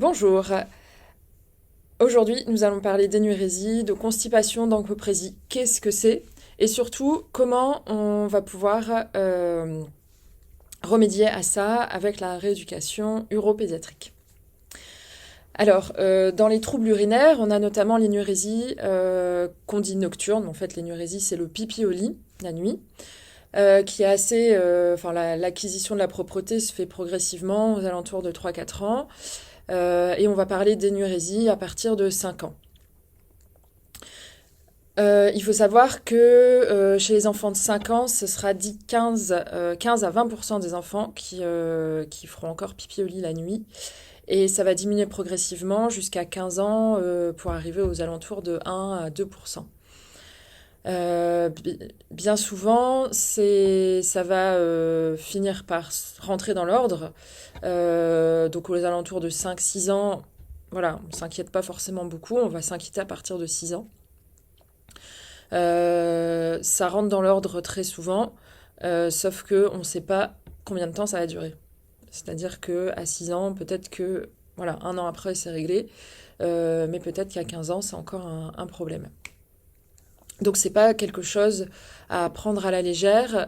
Bonjour. Aujourd'hui, nous allons parler d'énurésie, de constipation, d'encoprésie. Qu'est-ce que c'est? Et surtout, comment on va pouvoir remédier à ça avec la rééducation uropédiatrique. Alors, dans les troubles urinaires, on a notamment l'énurésie qu'on dit nocturne. En fait, l'énurésie, c'est le pipi au lit, la nuit, qui est assez... l'acquisition de la propreté se fait progressivement aux alentours de 3 4 ans. Et on va parler d'énurésie à partir de 5 ans. Il faut savoir que chez les enfants de 5 ans, ce sera dit 15 à 20% des enfants qui feront encore pipi au lit la nuit. Et ça va diminuer progressivement jusqu'à 15 ans pour arriver aux alentours de 1 à 2%. Bien souvent, ça va finir par rentrer dans l'ordre. Donc aux alentours de 5 6 ans, voilà, on ne s'inquiète pas forcément beaucoup, on va s'inquiéter à partir de 6 ans. Ça rentre dans l'ordre très souvent, sauf qu'on ne sait pas combien de temps ça va durer. C'est-à-dire qu'à 6 ans, peut-être que voilà, un an après, c'est réglé, mais peut-être qu'à 15 ans, c'est encore un problème. Donc c'est pas quelque chose à prendre à la légère,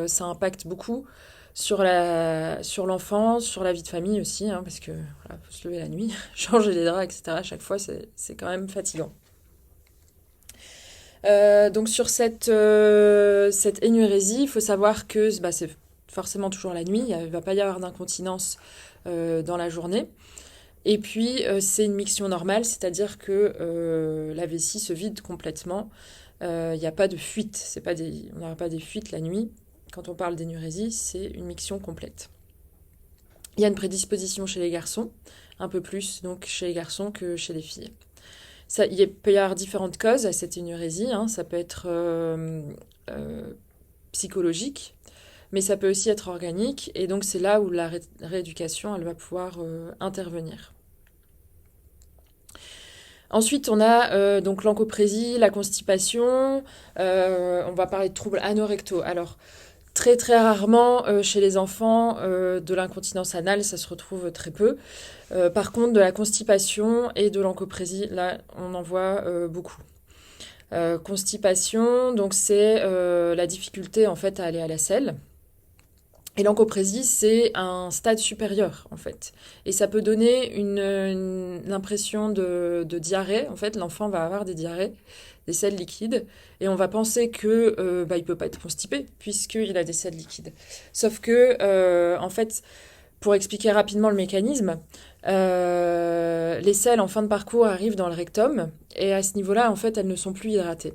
ça impacte beaucoup sur l'enfant, sur la vie de famille aussi, hein, parce que voilà, faut se lever la nuit, changer les draps, etc. À chaque fois, c'est quand même fatigant. Donc sur cette énurésie, il faut savoir que bah, c'est forcément toujours la nuit, il ne va pas y avoir d'incontinence dans la journée. Et puis c'est une miction normale, c'est-à-dire que la vessie se vide complètement. Il n'y a pas de fuite, on n'aura pas des fuites la nuit. Quand on parle d'énurésie, c'est une miction complète. Il y a une prédisposition chez les garçons, un peu plus donc chez les garçons que chez les filles. Il peut y avoir différentes causes à cette énurésie, hein. Ça peut être psychologique, mais ça peut aussi être organique, et donc c'est là où la rééducation elle va pouvoir intervenir. Ensuite, on a donc l'encoprésie, la constipation, on va parler de troubles anorectaux. Alors, très très rarement chez les enfants, de l'incontinence anale, ça se retrouve très peu. Par contre, de la constipation et de l'encoprésie, là, on en voit beaucoup. Constipation, donc c'est la difficulté en fait à aller à la selle. Et l'encoprésie, c'est un stade supérieur, en fait. Et ça peut donner une impression de diarrhée. En fait, l'enfant va avoir des diarrhées, des selles liquides, et on va penser que il peut pas être constipé, puisqu'il a des selles liquides. Sauf que, en fait, pour expliquer rapidement le mécanisme, les selles en fin de parcours arrivent dans le rectum, et à ce niveau-là, en fait, elles ne sont plus hydratées.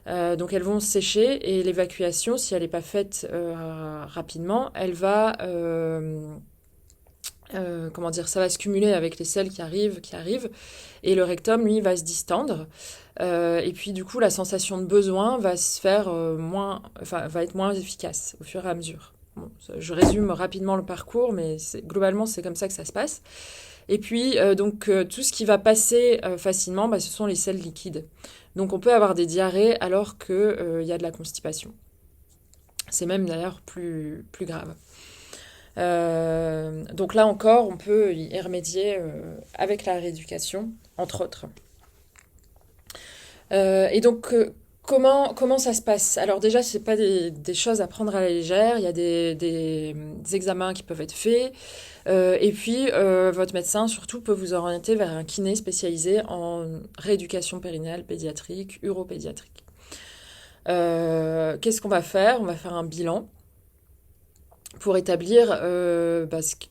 Donc elles vont sécher et l'évacuation, si elle n'est pas faite rapidement, elle va, comment dire, ça va se cumuler avec les selles qui arrivent, et le rectum, lui, va se distendre. Et puis du coup, la sensation de besoin va se faire va être moins efficace au fur et à mesure. Bon, je résume rapidement le parcours, mais globalement, c'est comme ça que ça se passe. Et puis, tout ce qui va passer facilement, ce sont les selles liquides. Donc, on peut avoir des diarrhées alors qu'il y a de la constipation. C'est même d'ailleurs plus grave. Donc là encore, on peut y remédier avec la rééducation, entre autres. Et donc, comment ça se passe? Alors déjà, ce n'est pas des choses à prendre à la légère. Il y a des examens qui peuvent être faits. Et puis, votre médecin, surtout, peut vous orienter vers un kiné spécialisé en rééducation périnéale pédiatrique, uropédiatrique. Qu'est-ce qu'on va faire? On va faire un bilan pour établir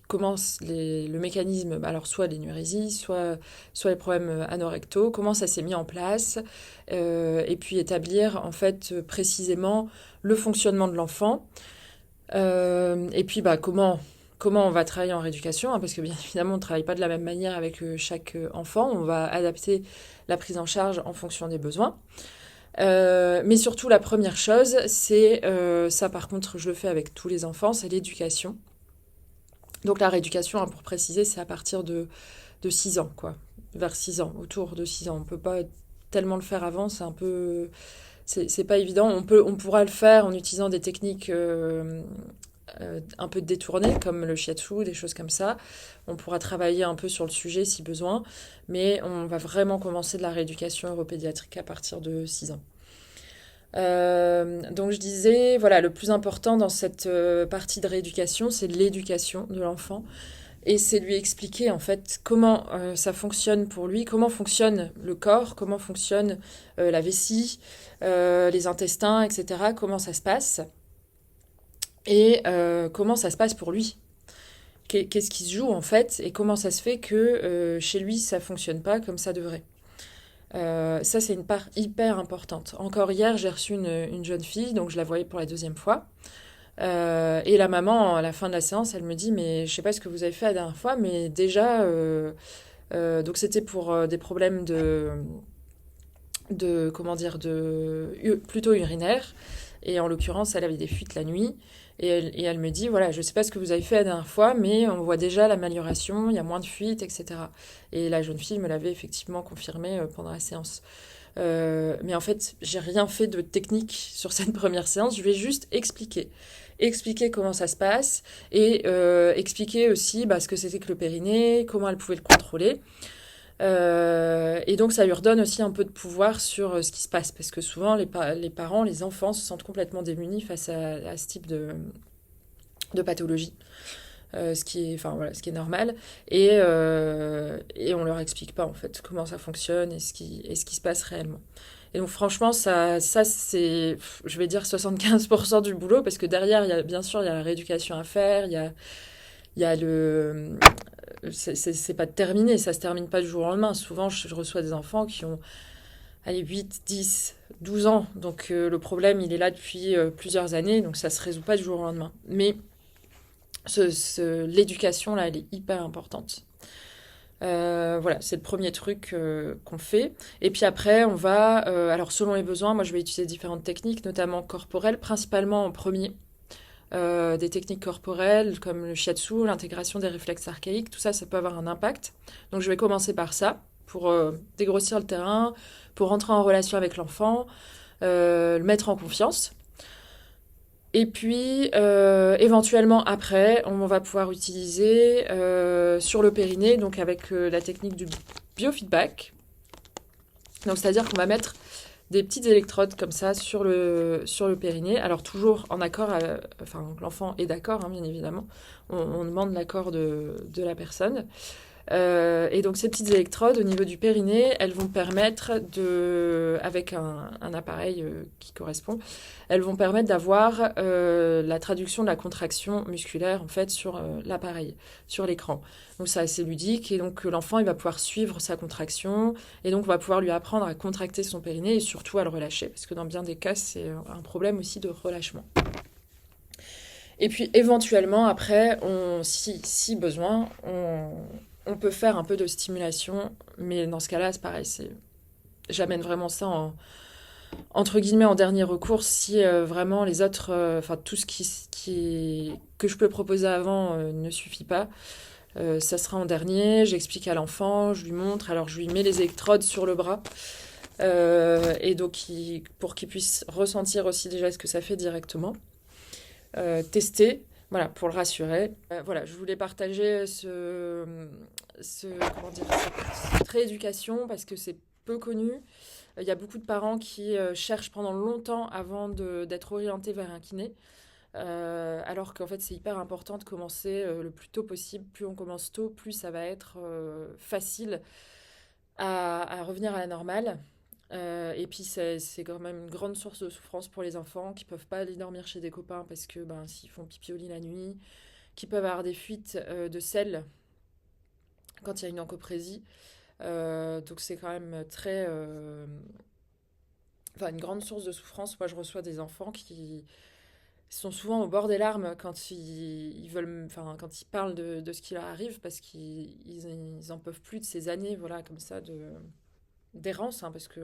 comment le mécanisme, alors soit l'énurésie, soit les problèmes anorectaux, comment ça s'est mis en place, et puis établir en fait précisément le fonctionnement de l'enfant, et puis comment on va travailler en rééducation, hein, parce que bien évidemment on ne travaille pas de la même manière avec chaque enfant, on va adapter la prise en charge en fonction des besoins. Mais surtout, la première chose, c'est, ça par contre, je le fais avec tous les enfants, c'est l'éducation. Donc la rééducation, hein, pour préciser, c'est à partir de 6 ans, quoi. Vers 6 ans, autour de 6 ans. On peut pas tellement le faire avant, c'est un peu... C'est pas évident. On pourra le faire en utilisant des techniques un peu détournées, comme le shiatsu, des choses comme ça. On pourra travailler un peu sur le sujet si besoin, mais on va vraiment commencer de la rééducation neuropédiatrique à partir de 6 ans. Donc je disais, voilà, le plus important dans cette partie de rééducation, c'est l'éducation de l'enfant. Et c'est lui expliquer en fait comment ça fonctionne pour lui, comment fonctionne le corps, comment fonctionne la vessie, les intestins, etc. Comment ça se passe et comment ça se passe pour lui. Qu'est-ce qui se joue en fait et comment ça se fait que chez lui ça fonctionne pas comme ça devrait. Ça c'est une part hyper importante. Encore hier j'ai reçu une jeune fille, donc je la voyais pour la deuxième fois. Et la maman, à la fin de la séance, elle me dit, mais je sais pas ce que vous avez fait la dernière fois, mais déjà, donc c'était pour des problèmes comment dire, plutôt urinaires. Et en l'occurrence, elle avait des fuites la nuit. Et elle me dit, voilà, je sais pas ce que vous avez fait la dernière fois, mais on voit déjà l'amélioration, il y a moins de fuites, etc. Et la jeune fille me l'avait effectivement confirmé pendant la séance. Mais en fait, j'ai rien fait de technique sur cette première séance. Je vais juste expliquer comment ça se passe et expliquer aussi ce que c'était que le périnée, comment elle pouvait le contrôler. Et donc ça lui redonne aussi un peu de pouvoir sur ce qui se passe parce que souvent les parents, les enfants se sentent complètement démunis face à ce type de pathologie. Ce qui est, enfin, voilà, ce qui est normal. Et on leur explique pas en fait comment ça fonctionne et ce qui se passe réellement. Et donc franchement, ça c'est, je vais dire 75% du boulot parce que derrière, bien sûr, il y a la rééducation à faire, il y a c'est pas terminé, ça se termine pas du jour au lendemain. Souvent, je reçois des enfants qui ont, allez, 8, 10, 12 ans. Donc le problème, il est là depuis plusieurs années, donc ça se résout pas du jour au lendemain. Mais l'éducation, là, elle est hyper importante. Voilà, c'est le premier truc qu'on fait. Et puis après, on va, alors selon les besoins, moi je vais utiliser différentes techniques, notamment corporelles, principalement en premier. Des techniques corporelles comme le shiatsu, l'intégration des réflexes archaïques, tout ça, ça peut avoir un impact. Donc je vais commencer par ça, pour dégrossir le terrain, pour rentrer en relation avec l'enfant, le mettre en confiance. Et puis, éventuellement, après, on va pouvoir utiliser sur le périnée, donc avec la technique du biofeedback. Donc, c'est-à-dire qu'on va mettre des petites électrodes comme ça sur le périnée. Alors, toujours en accord, enfin, l'enfant est d'accord, hein, bien évidemment. On demande l'accord de la personne. Et donc ces petites électrodes au niveau du périnée, elles vont permettre avec un appareil qui correspond, elles vont permettre d'avoir la traduction de la contraction musculaire en fait sur l'appareil, sur l'écran. Donc c'est assez ludique et donc l'enfant il va pouvoir suivre sa contraction et donc on va pouvoir lui apprendre à contracter son périnée et surtout à le relâcher parce que dans bien des cas c'est un problème aussi de relâchement. Et puis éventuellement après, si besoin, on peut faire un peu de stimulation, mais dans ce cas-là, c'est pareil, j'amène vraiment ça entre guillemets en dernier recours si vraiment les autres, enfin tout ce que je peux proposer avant ne suffit pas. Ça sera en dernier, j'explique à l'enfant, je lui montre, alors je lui mets les électrodes sur le bras. Et donc pour qu'il puisse ressentir aussi déjà ce que ça fait directement. Tester, voilà, pour le rassurer. Voilà, je voulais partager comment dire, cette rééducation parce que c'est peu connu. Il y a beaucoup de parents qui cherchent pendant longtemps avant d'être orientés vers un kiné. Alors qu'en fait c'est hyper important de commencer le plus tôt possible. Plus on commence tôt, plus ça va être facile à revenir à la normale. Et puis c'est quand même une grande source de souffrance pour les enfants qui peuvent pas aller dormir chez des copains parce que s'ils font pipi au lit la nuit, qui peuvent avoir des fuites de sel quand il y a une encoprésie. Donc c'est quand même enfin une grande source de souffrance. Moi je reçois des enfants qui sont souvent au bord des larmes quand ils veulent, enfin quand ils parlent de ce qui leur arrive parce qu'ils en peuvent plus de ces années, voilà, comme ça d'errance, hein, parce que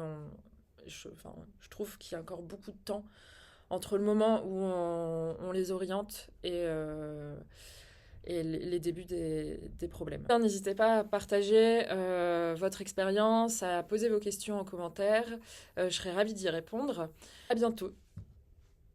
je trouve qu'il y a encore beaucoup de temps entre le moment où on les oriente et les débuts des problèmes. N'hésitez pas à partager votre expérience, à poser vos questions en commentaire. Je serai ravie d'y répondre. À bientôt.